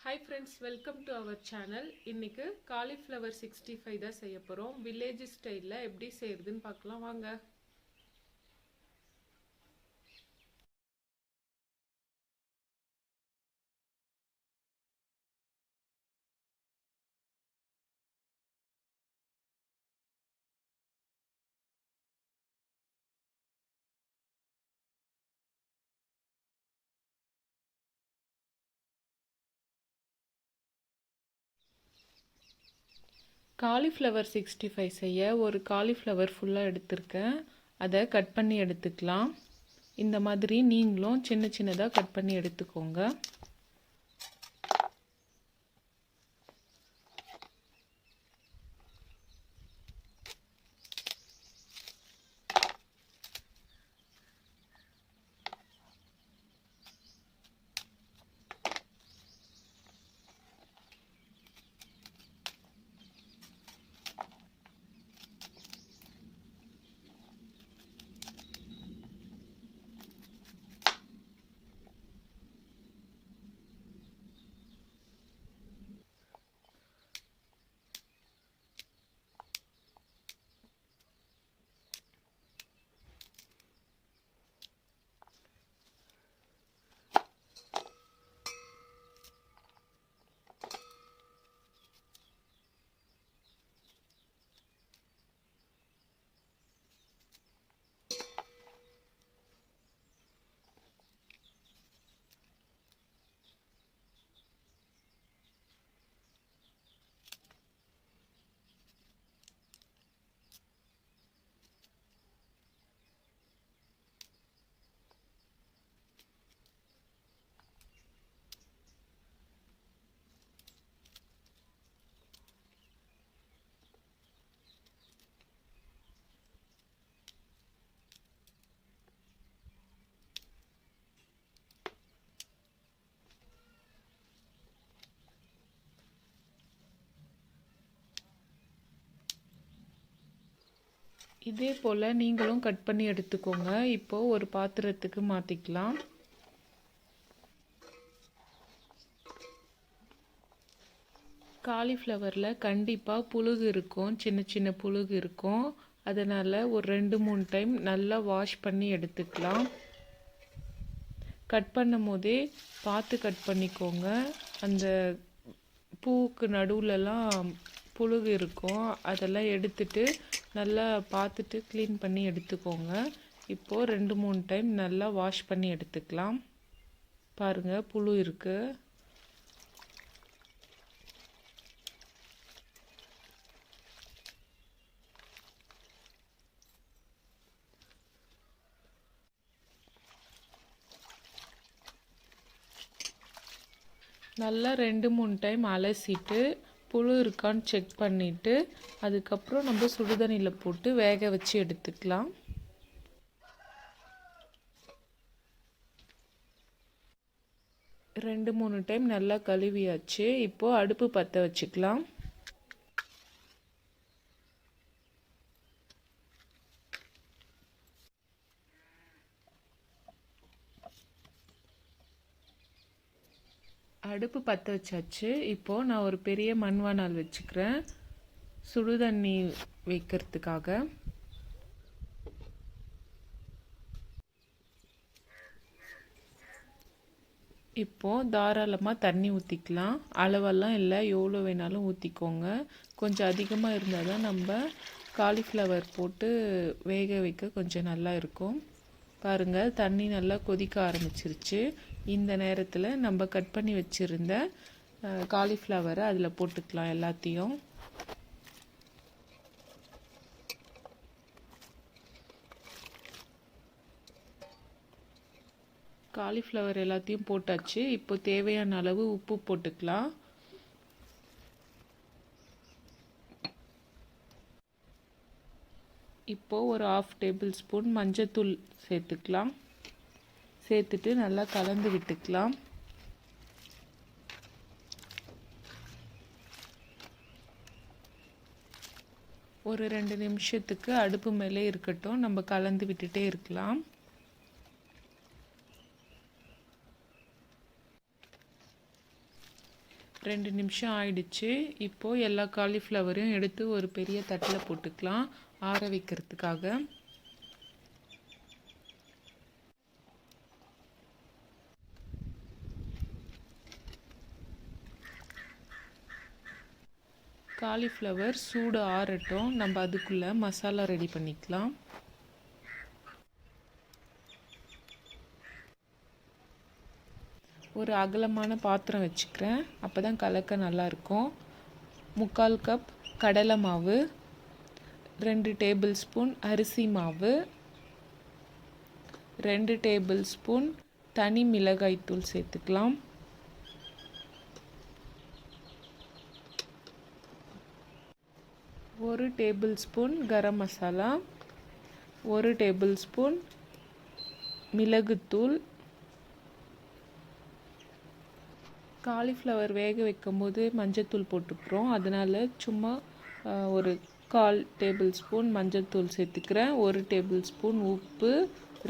Hi friends, welcome to our channel. இன்றைக்கு cauliflower 65 தான் செய்ய போகிறோம். வில்லேஜ் ஸ்டைலில் எப்படி செய்கிறதுன்னு பார்க்கலாம் வாங்க. காலிஃப்ளவர் 65 செய்ய ஒரு காலிஃப்ளவர் ஃபுல்லாக எடுத்திருக்கேன். அதை கட் பண்ணி எடுத்துக்கலாம். இந்த மாதிரி நீங்களும் சின்ன சின்னதாக கட் பண்ணி எடுத்துக்கோங்க. இதே போல் நீங்களும் கட் பண்ணி எடுத்துக்கோங்க. இப்போது ஒரு பாத்திரத்துக்கு மாற்றிக்கலாம். காலிஃப்ளவரில் கண்டிப்பாக புழுகு இருக்கும், சின்ன சின்ன புழுகு இருக்கும். அதனால் ஒரு 2-3 டைம் நல்லா வாஷ் பண்ணி எடுத்துக்கலாம். கட் பண்ணும் போதே பார்த்து கட் பண்ணிக்கோங்க. அந்த பூவுக்கு நடுவுலலாம் புழுகு இருக்கும், அதெல்லாம் எடுத்துட்டு நல்லா பார்த்துட்டு க்ளீன் பண்ணி எடுத்துக்கோங்க. இப்போது 2-3 டைம் நல்லா வாஷ் பண்ணி எடுத்துக்கலாம். பாருங்கள், புழு இருக்குது. நல்லா 2-3 டைம் அலசிட்டு புழு இருக்கான்னு செக் பண்ணிவிட்டு அதுக்கப்புறம் நம்ம சுடுதண்ணியில் போட்டு வேக வச்சு எடுத்துக்கலாம். ரெண்டு மூணு டைம் நல்லா கழுவியாச்சு. இப்போது அடுப்பு பற்ற வச்சுக்கலாம். அடுப்பு பற்ற வச்சாச்சு. இப்போது நான் ஒரு பெரிய மண்வானால் வச்சுக்கிறேன் சுடுதண்ணி வைக்கிறதுக்காக. இப்போது தாராளமாக தண்ணி ஊற்றிக்கலாம். அளவெல்லாம் இல்லை, எவ்வளோ வேணாலும் ஊற்றிக்கோங்க. கொஞ்சம் அதிகமாக இருந்தால் தான் நம்ம காலிஃப்ளவர் போட்டு வேக வைக்க கொஞ்சம் நல்லா இருக்கும். பாருங்கள், தண்ணி நல்லா கொதிக்க ஆரம்பிச்சிருச்சு. இந்த நேரத்தில் நம்ம கட் பண்ணி வச்சுருந்த காலிஃப்ளவரை அதில் போட்டுக்கலாம். எல்லாத்தையும் காலிஃப்ளவர் எல்லாத்தையும் போட்டாச்சு. இப்போ தேவையான அளவு உப்பு போட்டுக்கலாம். இப்போது ஒரு 1/2 டேபிள் ஸ்பூன் மஞ்சத்தூள் சேர்த்துக்கலாம். சேர்த்துட்டு நல்லா கலந்து விட்டுக்கலாம். ஒரு 2 நிமிஷத்துக்கு அடுப்பு மேலே இருக்கட்டும், நம்ம கலந்து விட்டுட்டே இருக்கலாம். 2 நிமிஷம் ஆயிடுச்சு. இப்போது எல்லா காலிஃப்ளவரையும் எடுத்து ஒரு பெரிய தட்டில் போட்டுக்கலாம் ஆற வைக்கிறதுக்காக. காலிஃப்ளவர் சூடு ஆறட்டும், நம்ம அதுக்குள்ளே மசாலா ரெடி பண்ணிக்கலாம். ஒரு அகலமான பாத்திரம் வச்சுக்கிறேன், அப்போ தான் கலக்க நல்லாயிருக்கும். 3/4 கப் கடலை மாவு, 2 டேபிள் ஸ்பூன் அரிசி மாவு, 2 டேபிள் ஸ்பூன் தனி மிளகாய்த்தூள் சேர்த்துக்கலாம். 1 table spoon garam masala, 1 table spoon மிளகுத்தூள். காலிஃப்ளவர் வேக வைக்கும்போது மஞ்சத்தூள் போட்டுக்கிறோம், அதனால் சும்மா ஒரு 1/4 டேபிள் ஸ்பூன் மஞ்சத்தூள் சேர்த்துக்கிறேன். 1 டேபிள் ஸ்பூன் உப்பு,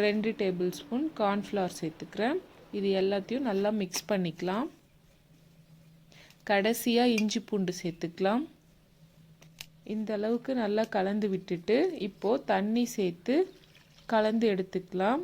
2 டேபிள் ஸ்பூன் கார்ன்ஃப்ளவர் சேர்த்துக்கிறேன். இது எல்லாத்தையும் நல்லா மிக்ஸ் பண்ணிக்கலாம். கடைசியாக இஞ்சி பூண்டு சேர்த்துக்கலாம். இந்த அளவுக்கு நல்லா கலந்து விட்டுட்டு இப்போது தண்ணி சேர்த்து கலந்து எடுத்துக்கலாம்.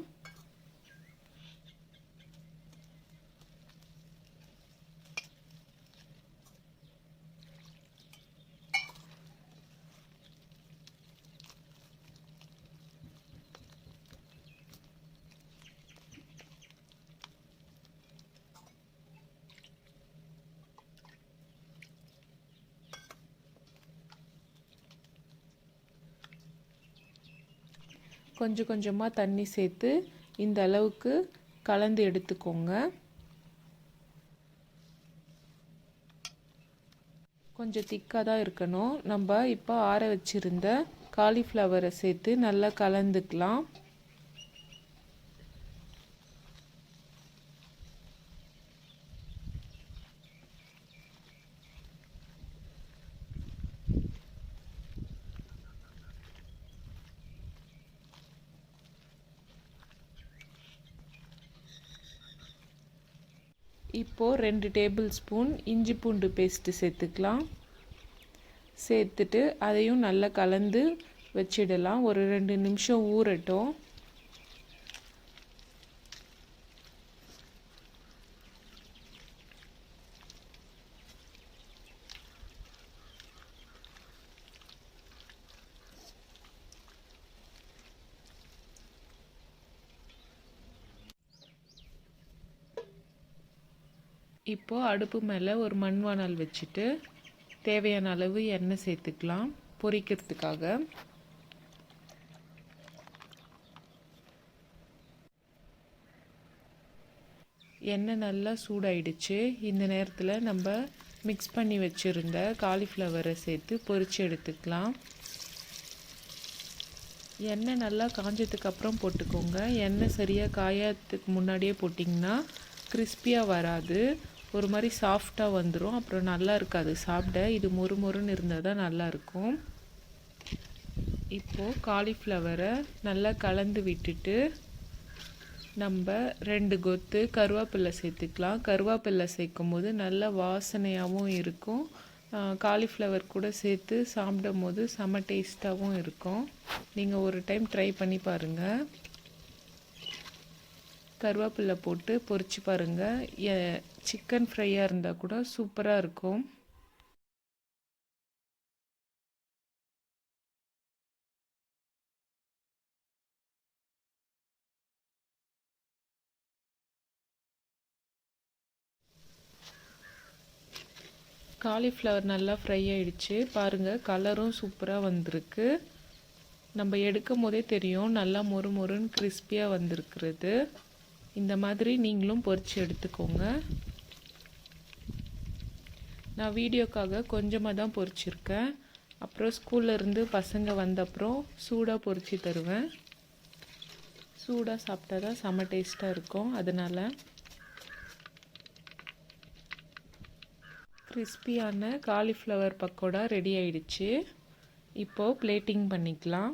கொஞ்சம் கொஞ்சமாக தண்ணி சேர்த்து இந்த அளவுக்கு கலந்து எடுத்துக்கோங்க. கொஞ்சம் திக்காக தான் இருக்கணும். நம்ம இப்போ ஆற வச்சுருந்த காலிஃப்ளவரை சேர்த்து நல்லா கலந்துக்கலாம். இப்போது 2 டேபிள் ஸ்பூன் இஞ்சி பூண்டு பேஸ்ட்டு சேர்த்துக்கலாம். சேர்த்துட்டு அதையும் நல்லா கலந்து வச்சிடலாம். ஒரு 2 நிமிஷம் ஊறட்டும். இப்போது அடுப்பு மேலே ஒரு மண்வானல் வச்சுட்டு தேவையான அளவு எண்ணெய் சேர்த்துக்கலாம் பொரிக்கிறதுக்காக. எண்ணெய் நல்லா சூடாயிடுச்சு. இந்த நேரத்தில் நம்ம மிக்ஸ் பண்ணி வச்சுருந்த காலிஃப்ளவரை சேர்த்து பொரித்து எடுத்துக்கலாம். எண்ணெய் நல்லா காஞ்சதுக்கப்புறம் போட்டுக்கோங்க. எண்ணெய் சரியாக காயறதுக்கு முன்னாடியே போட்டிங்கன்னா கிறிஸ்பியாக வராது, ஒரு மாதிரி சாஃப்டாக வந்துடும், அப்புறம் நல்லா இருக்காது சாப்பிட. இது மொறு மொறுன்னு இருந்தால் தான் நல்லாயிருக்கும். இப்போது காலிஃப்ளவரை நல்லா கலந்து விட்டுட்டு நம்ம 2 கொத்து கருவேப்பிலை சேர்த்துக்கலாம். கருவேப்பிலை சேர்க்கும் போது நல்லா வாசனையாகவும் இருக்கும். காலிஃப்ளவர் கூட சேர்த்து சாப்பிடும் போது செம்ம டேஸ்ட்டாகவும் இருக்கும். நீங்கள் ஒரு டைம் ட்ரை பண்ணி பாருங்கள். கருவேப்பிலை போட்டு பொரிச்சு பாருங்கள். சிக்கன் ஃப்ரையாக இருந்தால் கூட சூப்பராக இருக்கும். காலிஃப்ளவர் நல்லா ஃப்ரை ஆகிடுச்சு பாருங்கள், கலரும் சூப்பராக வந்திருக்கு. நம்ம எடுக்கும் போதே தெரியும் நல்லா மொறு மொறுன்னு கிறிஸ்பியாக வந்திருக்கிறது. இந்த மாதிரி நீங்களும் பொரித்து எடுத்துக்கோங்க. நான் வீடியோக்காக கொஞ்சமாக தான் பொரிச்சிருக்கேன். அப்புறம் ஸ்கூல்லேருந்து பசங்க வந்த அப்புறம் சூடாக பொரித்து தருவேன். சூடாக சாப்பிட்டா தான் செம்ம டேஸ்ட்டாக இருக்கும். அதனால் கிறிஸ்பியான காலிஃப்ளவர் பக்கோடா ரெடி ஆயிடுச்சு. இப்போது பிளேட்டிங் பண்ணிக்கலாம்.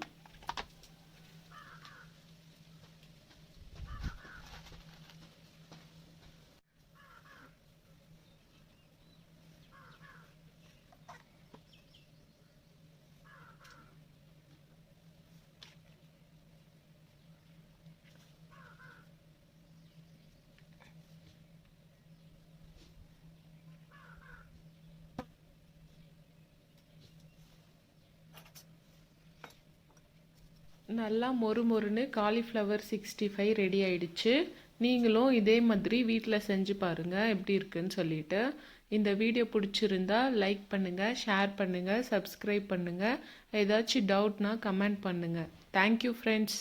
நல்லா மொறு மொறுன்னு காலிஃப்ளவர் 65 ரெடி ஆயிடுச்சு. நீங்களும் இதே மாதிரி வீட்டில் செஞ்சு பாருங்கள் எப்படி இருக்குன்னு சொல்லிட்டு. இந்த வீடியோ பிடிச்சிருந்தா லைக் பண்ணுங்கள், ஷேர் பண்ணுங்கள், சப்ஸ்கிரைப் பண்ணுங்கள். ஏதாச்சும் டவுட்னா கமெண்ட் பண்ணுங்கள். Thank you friends.